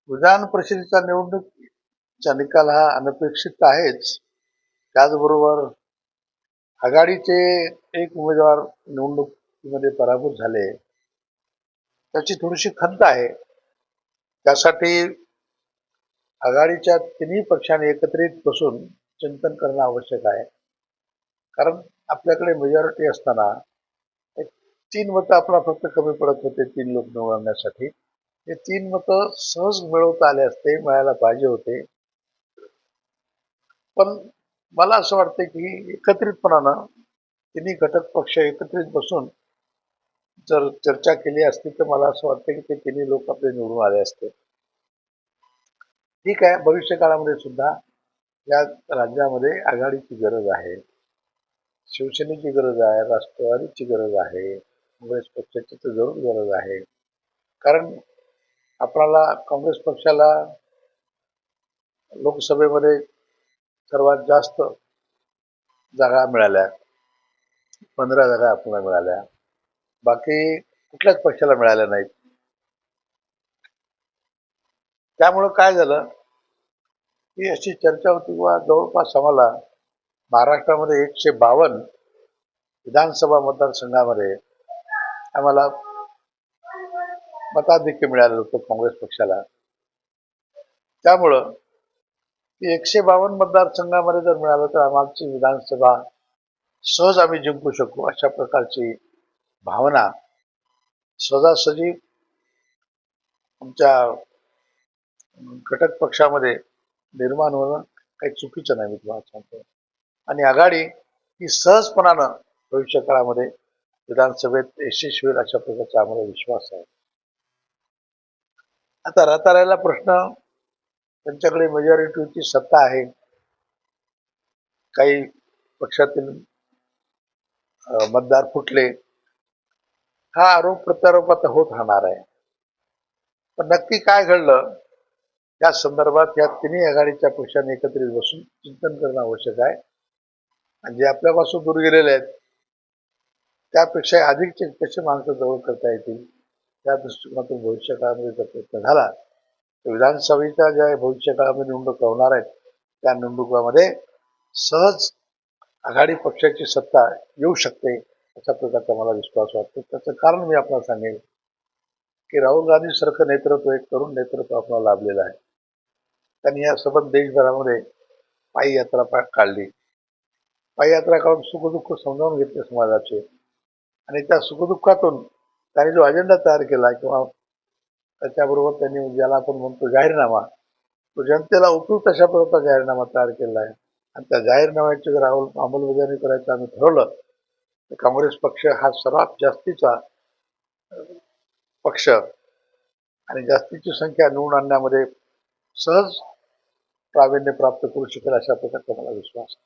विधान परिषदेच्या निवडणुकीचा निकाल हा अनपेक्षित आहेच. त्याचबरोबर आघाडीचे एक उमेदवार निवडणुकीमध्ये पराभूत झाले, त्याची थोडीशी खंत आहे. त्यासाठी आघाडीच्या तिन्ही पक्षांनी एकत्रित बसून चिंतन करणं आवश्यक आहे. कारण आपल्याकडे मेजॉरिटी असताना एक 3 मतं आपला फक्त कमी पडत होते 3 लोक निवडण्यासाठी. हे 3 मतं सहज मिळवता आले असते, मिळायला पाहिजे होते. पण मला असं वाटतं की एकत्रितपणानं तिन्ही घटक पक्ष एकत्रित बसून जर चर्चा केली असती तर मला असं वाटतं की ते तिन्ही लोक आपले निवडून आले असते. ठीक आहे, भविष्य काळामध्ये सुद्धा या राज्यामध्ये आघाडीची गरज आहे, शिवसेनेची गरज आहे, राष्ट्रवादीची गरज आहे, काँग्रेस पक्षाची तर जरूर गरज आहे. कारण आपल्याला काँग्रेस पक्षाला लोकसभेमध्ये सर्वात जास्त जागा मिळाल्या, 15 जागा आपल्याला मिळाल्या, बाकी कुठल्याच पक्षाला मिळाल्या नाहीत. त्यामुळं काय झालं की अशी चर्चा होती किंवा जवळपास आम्हाला महाराष्ट्रामध्ये 152 विधानसभा मतदारसंघामध्ये आम्हाला मताधिक्य मिळालं होतं काँग्रेस पक्षाला. त्यामुळं 152 मतदारसंघामध्ये जर मिळालं तर आमची विधानसभा सहज आम्ही जिंकू शकू अशा प्रकारची भावना सहजासहजी आमच्या घटक पक्षामध्ये निर्माण होणं काही चुकीचं नाही, मी तुम्हाला सांगतो. आणि आघाडी ही सहजपणानं भविष्य काळामध्ये विधानसभेत यशस्वी होईल अशा प्रकारचा आम्हाला विश्वास आहे. आता राहिला प्रश्न, त्यांच्याकडे मेजॉरिटीची सत्ता आहे, काही पक्षातील मतदार फुटले, हा आरोप प्रत्यारोप आता होत राहणार आहे. पण नक्की काय घडलं या संदर्भात या तिन्ही आघाडीच्या पक्षांनी एकत्रित बसून चिंतन करणं आवश्यक आहे. आणि जे आपल्यापासून दूर गेलेले आहेत त्यापेक्षा अधिकचे कसे माणसं जवळ करता येतील त्या दृष्टिकोनातून भविष्य काळामध्ये जर प्रयत्न झाला तर विधानसभेच्या ज्या भविष्य काळामध्ये निवडणुका होणार आहेत त्या निवडणुकामध्ये सहज आघाडी पक्षाची सत्ता येऊ शकते अशा प्रकारचा मला विश्वास वाटतो. त्याचं कारण मी आपल्याला सांगेन की राहुल गांधी सारखं नेतृत्व, एक तरुण नेतृत्व आपल्याला लाभलेलं आहे. त्यांनी या सबंध देशभरामध्ये पायी यात्रा काढली. पायी यात्रा काढून सुखदुःख समजावून घेतले समाजाचे, आणि त्या सुखदुःखातून त्यांनी जो अजेंडा तयार केला किंवा त्याच्याबरोबर त्यांनी ज्याला आपण म्हणतो जाहीरनामा, तो जनतेला उपयुक्त अशा प्रकारचा जाहीरनामा तयार केला आहे. आणि त्या जाहीरनाम्याची जर अंमलबजावणी करायचं आम्ही ठरवलं तर काँग्रेस पक्ष हा सर्वात जास्तीचा पक्ष आणि जास्तीची संख्या निवडून आणण्यामध्ये सहज प्रावीण्य प्राप्त करू शकेल अशा प्रकारचा मला विश्वास आहे.